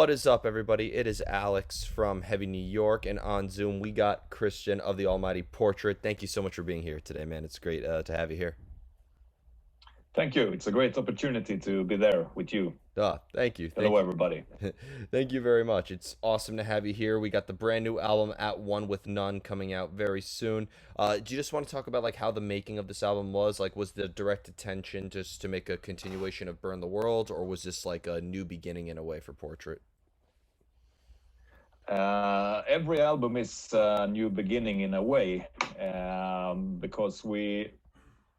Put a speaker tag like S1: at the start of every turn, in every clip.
S1: What is up, everybody? It is Alex from Heavy New York, and on Zoom we got Christian of the Almighty Portrait. Thank you so much for being here today, man. It's great to have you here.
S2: Thank you. It's a great opportunity to be there with you.
S1: Thank you,
S2: Hello,
S1: thank you,
S2: everybody.
S1: thank you very much. It's awesome to have you here. We got the brand new album "At One with None" coming out very soon. Do you just want to talk about like how the making of this album was? Like, was the direct attention just to make a continuation of "Burn the World," or was this like a new beginning in a way for Portrait?
S2: Every album is a new beginning in a way, because we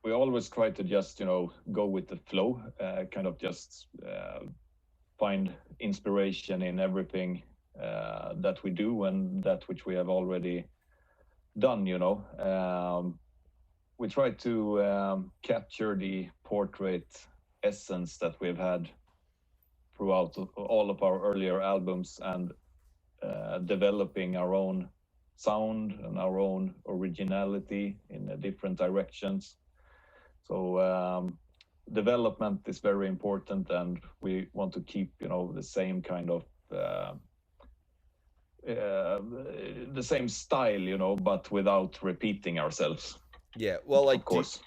S2: always try to just go with the flow, kind of just find inspiration in everything that we do and that which we have already done. We try to capture the portrait essence that we've had throughout all of our earlier albums and developing our own sound and our own originality in different directions. So development is very important, and we want to keep the same kind of the same style, but without repeating ourselves,
S1: Yeah, well,
S2: of
S1: like,
S2: course.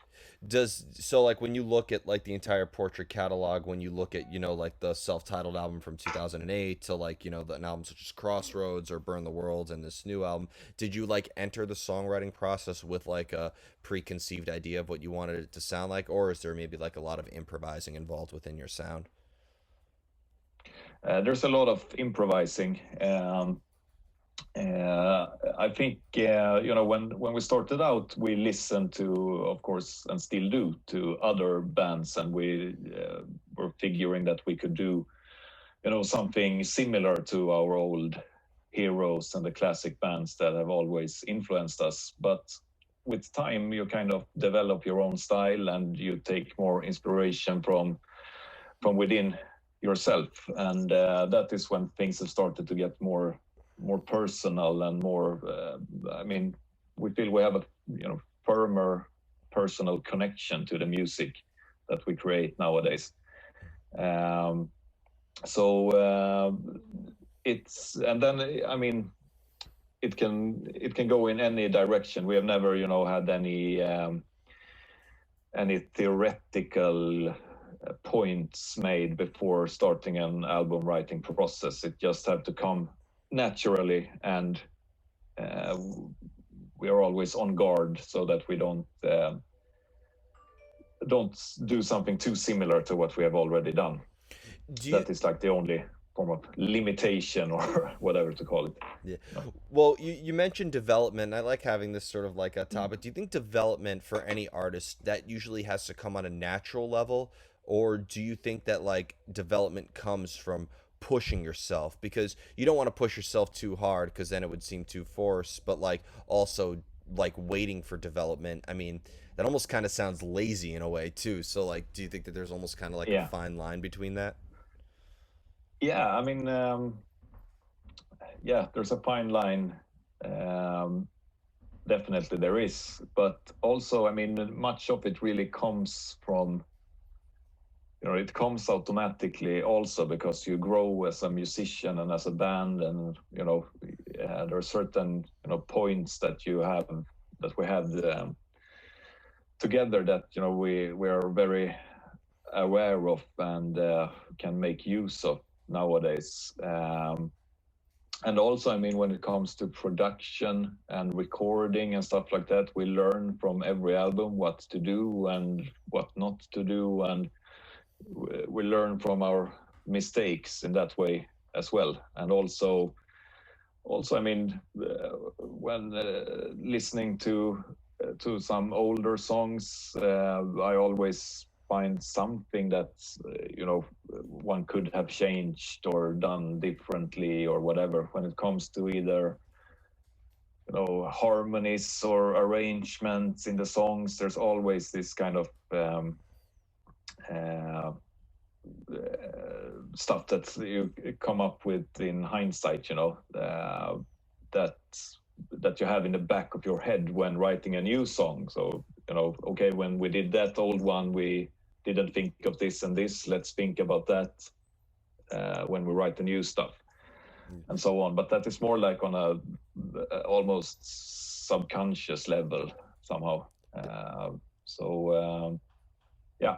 S1: does so like when you look at like the entire Portrait catalog, when you look at like the self-titled album from 2008 to like an album such as Crossroads or Burn the World and this new album, did you like enter the songwriting process with like a preconceived idea of what you wanted it to sound like, or is there maybe like a lot of improvising involved within your sound?
S2: There's a lot of improvising. I think when we started out, we listened to, of course, and still do, to other bands, and we were figuring that we could do something similar to our old heroes and the classic bands that have always influenced us. But with time, you kind of develop your own style and you take more inspiration from within yourself, and that is when things have started to get more personal and more. I mean, we feel we have a firmer personal connection to the music that we create nowadays. Um, so it's, and then I mean, it can go in any direction. We have never had any theoretical points made before starting an album writing process. It just had to come naturally, and uh, we are always on guard so that we don't do something too similar to what we have already done.
S1: Do you
S2: That is like the only form of limitation or whatever to call it.
S1: Yeah.
S2: No.
S1: Well, you mentioned development. I like having this sort of like a topic. Do you think development for any artist that usually has to come on a natural level, or do you think that like development comes from pushing yourself? Because you don't want to push yourself too hard because then it would seem too forced, but like also like waiting for development. I mean, that almost kind of sounds lazy in a way too. So like, do you think that there's almost kind of like a
S2: Yeah,
S1: fine line between that?
S2: yeah. I mean, yeah, there's a fine line. Um, Definitely there is, but also, I mean, much of it really comes from, it comes automatically also because you grow as a musician and as a band, and there are certain points that you have, that we have together, that we are very aware of and can make use of nowadays. And also, I mean, when it comes to production and recording and stuff like that, we learn from every album what to do and what not to do, and we learn from our mistakes in that way as well. And also, I mean, when listening to some older songs, I always find something that one could have changed or done differently or whatever, when it comes to either harmonies or arrangements in the songs. There's always this kind of uh, stuff that you come up with in hindsight, that that you have in the back of your head when writing a new song. So, okay, when we did that old one, we didn't think of this and this. Let's think about that when we write the new stuff. and so on. But that is more like on a almost subconscious level somehow. Yeah.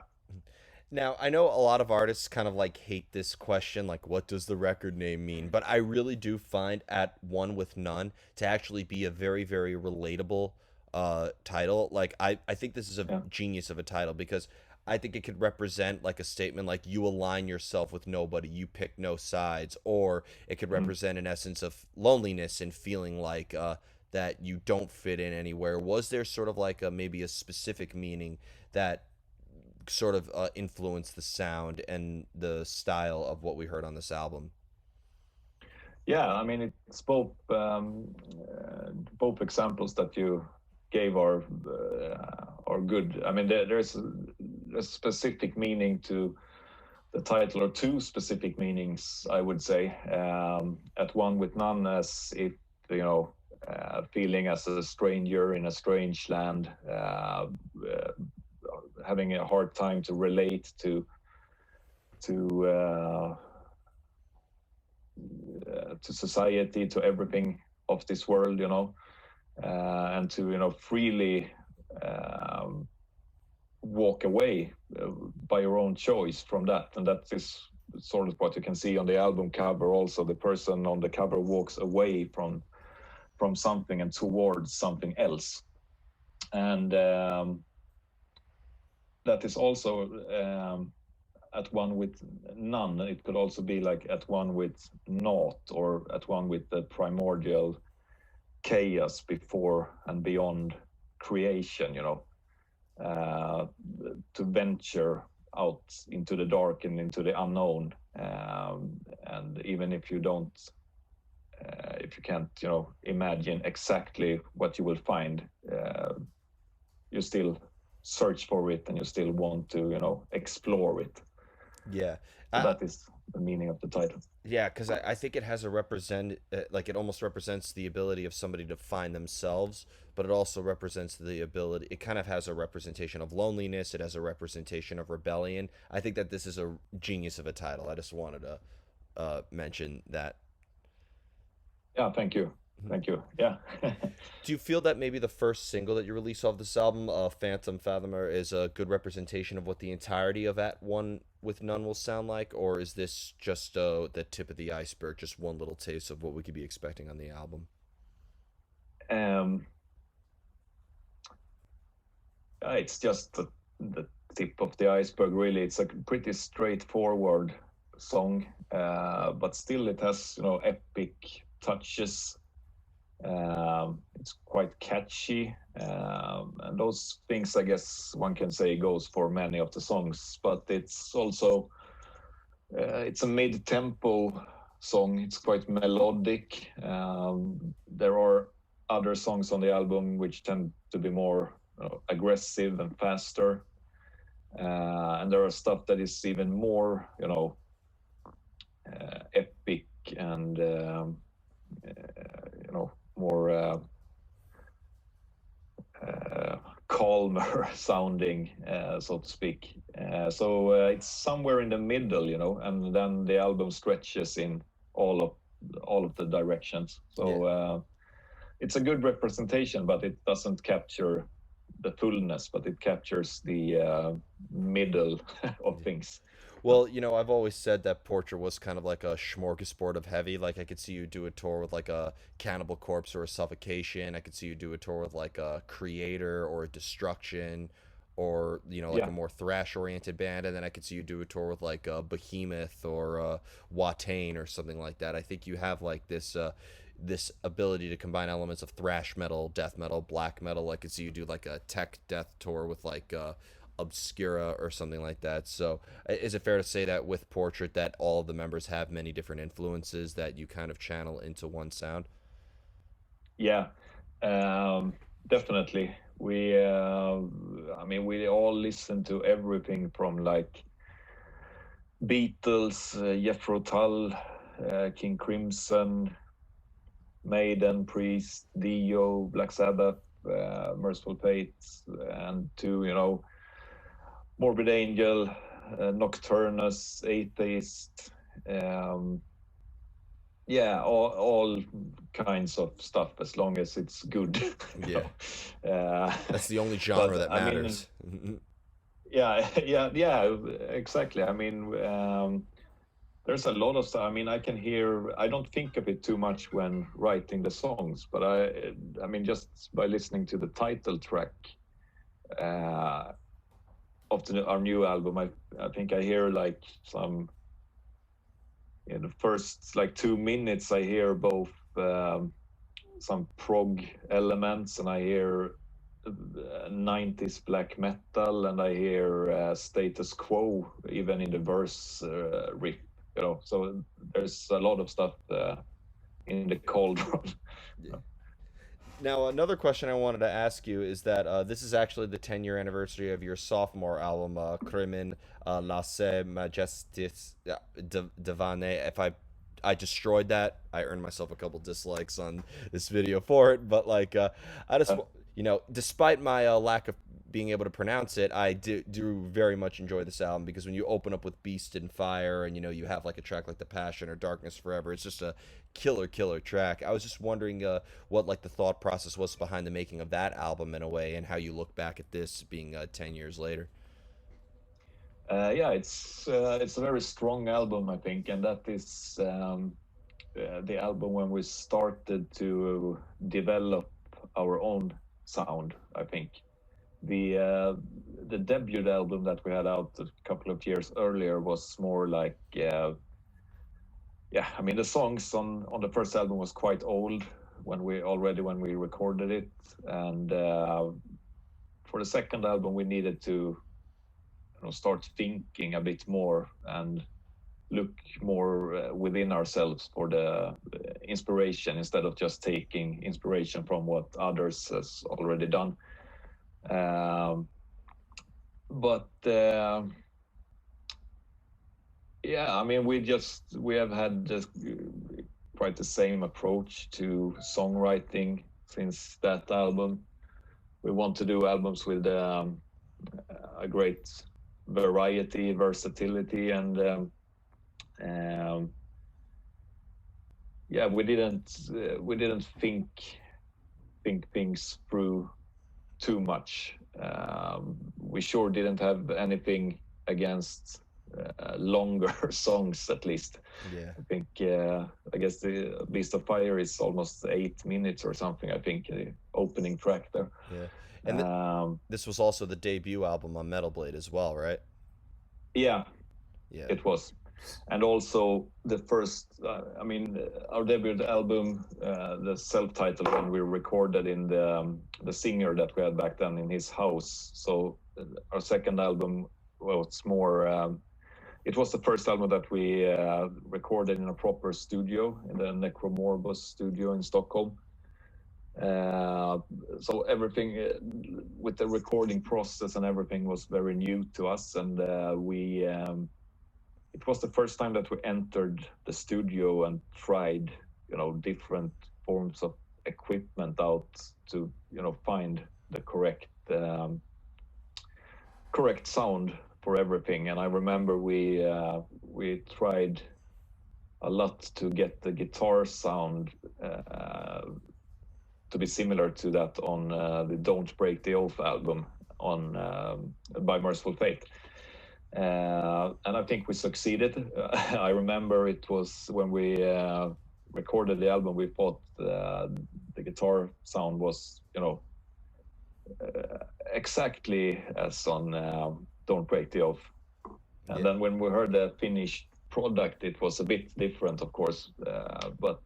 S1: Now, I know a lot of artists kind of like hate this question, like, what does the record name mean? But I really do find At One with None to actually be a very, very relatable title. Like, I think this is a
S2: Yeah.
S1: genius of a title because I think it could represent like a statement like you align yourself with nobody, you pick no sides, or it could
S2: Mm.
S1: represent an essence of loneliness and feeling like that you don't fit in anywhere. Was there sort of like a maybe a specific meaning that sort of influence the sound and the style of what we heard on this album?
S2: Yeah, I mean, it's both examples that you gave are good. I mean, there's a specific meaning to the title, or two specific meanings, I would say. At one with none, as if feeling as a stranger in a strange land, having a hard time to relate to to society, to everything of this world, and to freely um, walk away by your own choice from that. And that is sort of what you can see on the album cover. Also, the person on the cover walks away from something and towards something else, and that is also at one with none. It could also be like at one with naught, or at one with the primordial chaos before and beyond creation, uh, to venture out into the dark and into the unknown. And even if you don't, if you can't, imagine exactly what you will find, you still search for it, and you still want to, explore it.
S1: Yeah.
S2: So
S1: Uh,
S2: that is the meaning of the title.
S1: yeah, because I think it has a represent like it almost represents the ability of somebody to find themselves, but it also represents the ability. It kind of has a representation of loneliness. It has a representation of rebellion. I think that this is a genius of a title. I just wanted to mention that.
S2: Yeah, thank you. Thank you. Yeah.
S1: Do you feel that maybe the first single that you release off this album, Phantom Fathomer, is a good representation of what the entirety of At One with None will sound like? Or is this just the tip of the iceberg, just one little taste of what we could be expecting on the album?
S2: um, it's just the tip of the iceberg, really. It's a pretty straightforward song, but still it has, epic touches. It's quite catchy, and those things, I guess one can say, goes for many of the songs. But it's also it's a mid-tempo song. It's quite melodic. There are other songs on the album which tend to be more aggressive and faster, and there are stuff that is even more, epic and more calmer sounding, so to speak. So it's somewhere in the middle, and then the album stretches in all of all of the directions.
S1: Yeah.
S2: So it's a good representation, but it doesn't capture the fullness, but it captures the middle of things. So,
S1: Well, I've always said that Portrait was kind of like a smorgasbord of heavy. Like, I could see you do a tour with like a Cannibal Corpse or a Suffocation. I could see you do a tour with like a Creator or a Destruction, or like
S2: yeah,
S1: a more thrash-oriented band. And then I could see you do a tour with like a Behemoth or a Watain or something like that. I think you have like this ability to combine elements of thrash metal, death metal, black metal. I could see you do like a tech death tour with like Obscura or something like that. So, is it fair to say that with Portrait that all of the members have many different influences that you kind of channel into one sound?
S2: yeah, um, definitely. I mean, we all listen to everything from like Beatles, Jethro Tull, King Crimson, Maiden, Priest, Dio, Black Sabbath, Merciful Fate, and to, Morbid Angel, Nocturnus, Atheist, um, Yeah, all kinds of stuff as long as it's good.
S1: Yeah,
S2: uh,
S1: that's the only genre
S2: but
S1: that
S2: I mean,
S1: matters.
S2: yeah, yeah, exactly. I mean, there's a lot of stuff. I mean, I can hear. I don't think of it too much when writing the songs, but I mean, just by listening to the title track uh, of our new album, I think I hear like some in the first like 2 minutes. I hear both some prog elements, and I hear 90s black metal, and I hear status quo even in the verse riff. So there's a lot of stuff in the cauldron.
S1: Now, another question I wanted to ask you is that this is actually the 10-year anniversary of your sophomore album, Crimin Lasse Majestis Divane. If I destroyed that, I earned myself a couple dislikes on this video for it. But like, I just, despite my lack of being able to pronounce it, I do very much enjoy this album because when you open up with Beast and Fire, and you have like a track like The Passion or Darkness Forever, it's just a killer track. I was just wondering what like the thought process was behind the making of that album in a way, and how you look back at this being 10 years later.
S2: Yeah, it's a very strong album, I think, and that is the album when we started to develop our own sound. I think the uh, the debut album that we had out a couple of years earlier was more like yeah. I mean, the songs on the first album was quite old when we recorded it, and for the second album we needed to start thinking a bit more and look more within ourselves for the inspiration instead of just taking inspiration from what others has already done. Um, but yeah, I mean, we have had quite the same approach to songwriting since that album. We want to do albums with a great variety, versatility, and um, yeah, we didn't think things through too much. We sure didn't have anything against longer songs, at least.
S1: Yeah,
S2: I think, I guess the Beast of Fire is almost 8 minutes or something, I think, the opening track there.
S1: yeah. And
S2: Um,
S1: this was also the debut album on Metal Blade as well, right?
S2: yeah,
S1: Yeah.
S2: it was. And also the first, I mean, our debut album, the self-titled one, we recorded in the singer that we had back then in his house. So our second album was more. It was the first album that we recorded in a proper studio in the Necromorbus studio in Stockholm. Uh, so everything with the recording process and everything was very new to us, and we. It was the first time that we entered the studio and tried, different forms of equipment out to, find the correct sound for everything. And I remember we tried a lot to get the guitar sound to be similar to that on the "Don't Break the Oath" album on by Merciful Fate. And I think we succeeded. I remember it was when we recorded the album, we thought the guitar sound was, exactly as on "Don't Break the Oath." And
S1: Yeah.
S2: then when we heard the finished product, it was a bit different, of course. But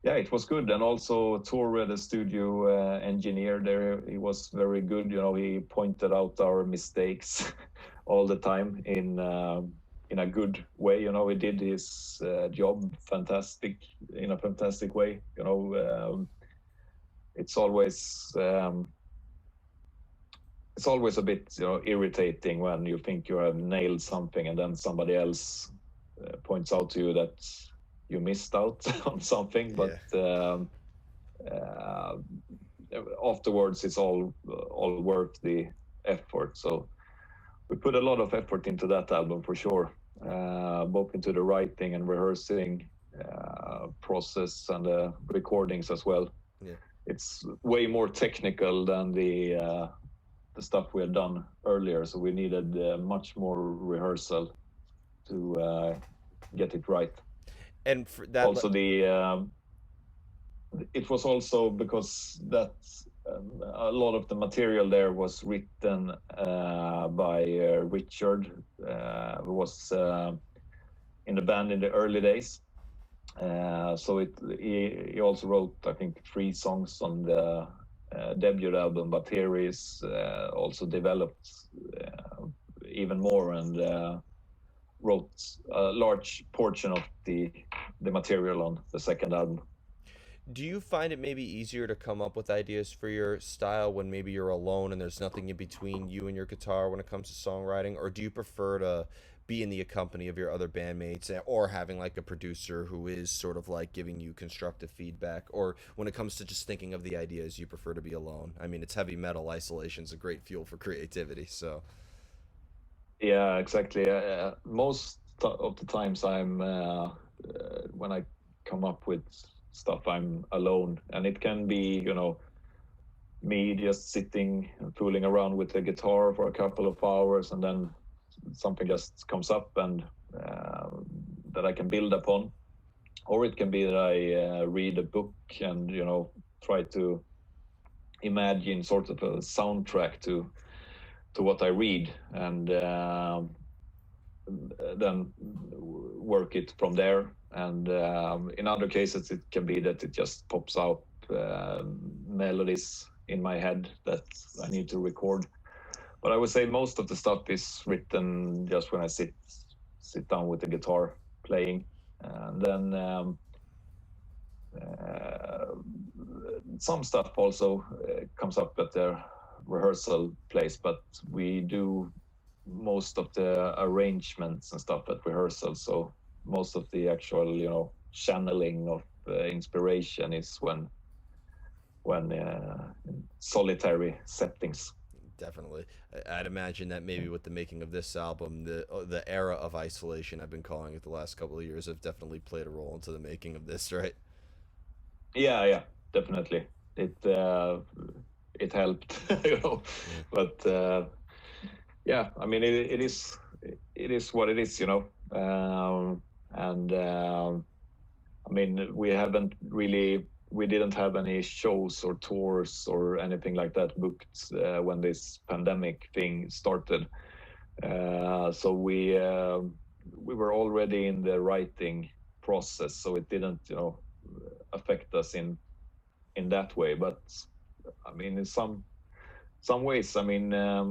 S2: yeah, it was good. And also Tore, the studio engineer there, he was very good. He pointed out our mistakes all the time in a good way. He did his job in a fantastic way. It's always it's always a bit irritating when you think you have nailed something and then somebody else points out to you that you missed out on something. But
S1: Yeah.
S2: uh, afterwards, it's all worth the effort. So we put a lot of effort into that album for sure. both into the writing and rehearsing process and the recordings as well.
S1: Yeah.
S2: It's way more technical than the stuff we had done earlier, so we needed much more rehearsal to get it right.
S1: And for that,
S2: Also, the it was also because that a lot of the material there was written by Richard, who was in the band in the early days. So he also wrote, I think, 3 songs on the debut album, but here is also developed even more and wrote a large portion of the material on the second album.
S1: do you find it maybe easier to come up with ideas for your style when maybe you're alone and there's nothing in between you and your guitar when it comes to songwriting, or do you prefer to be in the company of your other bandmates, or having like a producer who is sort of like giving you constructive feedback, or when it comes to just thinking of the ideas, you prefer to be alone? I mean, it's heavy metal, isolation's a great fuel for creativity, so
S2: Yeah, exactly. Most of the times when I come up with stuff, I'm alone, and it can be, me just sitting and fooling around with the guitar for a couple of hours, and then something just comes up and that I can build upon. Or it can be that I read a book and try to imagine sort of a soundtrack to what I read, and then work it from there. And in other cases, it can be that it just pops out melodies in my head that I need to record. But I would say most of the stuff is written just when I sit down with the guitar playing, and then uh, some stuff also comes up at the rehearsal place. But we do most of the arrangements and stuff at rehearsal, so most of the actual channeling of inspiration is when in solitary settings.
S1: definitely. I'd imagine that maybe with the making of this album, the era of isolation, I've been calling it the last couple of years, have definitely played a role into the making of this, right?
S2: Yeah, definitely. It helped,
S1: Yeah.
S2: but yeah, I mean, it is what it is, and I mean, we didn't have any shows or tours or anything like that booked when this pandemic thing started. So we were already in the writing process, so it didn't, affect us in that way. But I mean, in some ways, I mean, uh,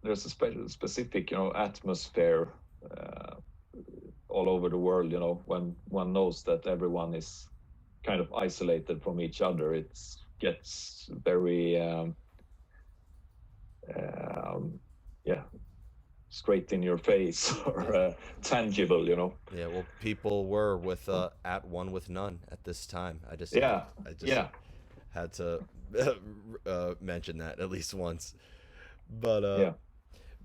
S2: there's a specific, atmosphere uh, all over the world. When one knows that everyone is kind of isolated from each other, it gets very, um, yeah, straight in your face
S1: Yeah.
S2: or tangible.
S1: Yeah, well, people were with at one with none at this time.
S2: Yeah,
S1: I just
S2: yeah,
S1: had to mention that at least once. But
S2: yeah,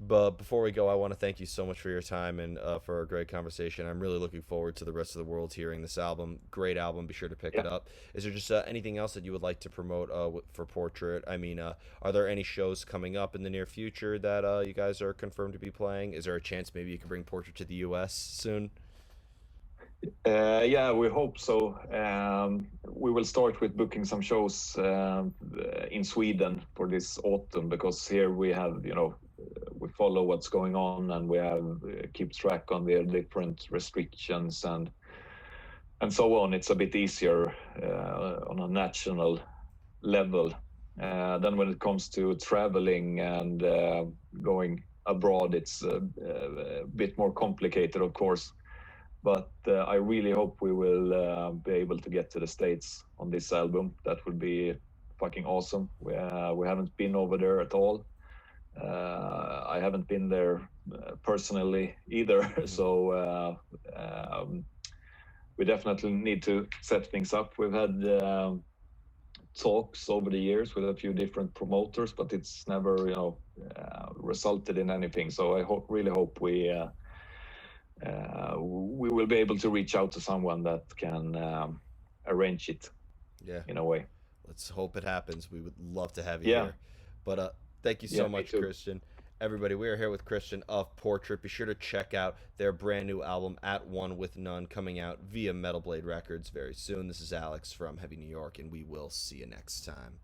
S1: before we go, I want to thank you so much for your time and for a great conversation. I'm really looking forward to the rest of the world hearing this album. Great album. Be sure to pick
S2: yeah.
S1: it up. Is there just anything else that you would like to promote for Portrait? I mean, are there any shows coming up in the near future that you guys are confirmed to be playing? Is there a chance maybe you could bring Portrait to the U.S. soon?
S2: Yeah, we hope so. We will start with booking some shows in Sweden for this autumn, because here we have, we follow what's going on, and we have keep track on the different restrictions and so on. It's a bit easier on a national level. Then when it comes to traveling and going abroad, it's a bit more complicated, of course. But I really hope we will be able to get to the States on this album. That would be fucking awesome. We haven't been over there at all. I haven't been there personally either.
S1: Hmm.
S2: So we definitely need to set things up. We've had talks over the years with a few different promoters, but it's never, resulted in anything. So I really hope we will be able to reach out to someone that can arrange it
S1: Yeah.
S2: in a way.
S1: Let's hope it happens. We would love to have you
S2: Yeah,
S1: here. But thank you
S2: yeah,
S1: so
S2: me
S1: much,
S2: too.
S1: Christian. Everybody, we are here with Christian of Portrait. Be sure to check out their brand new album, At One With None, coming out via Metal Blade Records very soon. This is Alex from Heavy New York, and we will see you next time.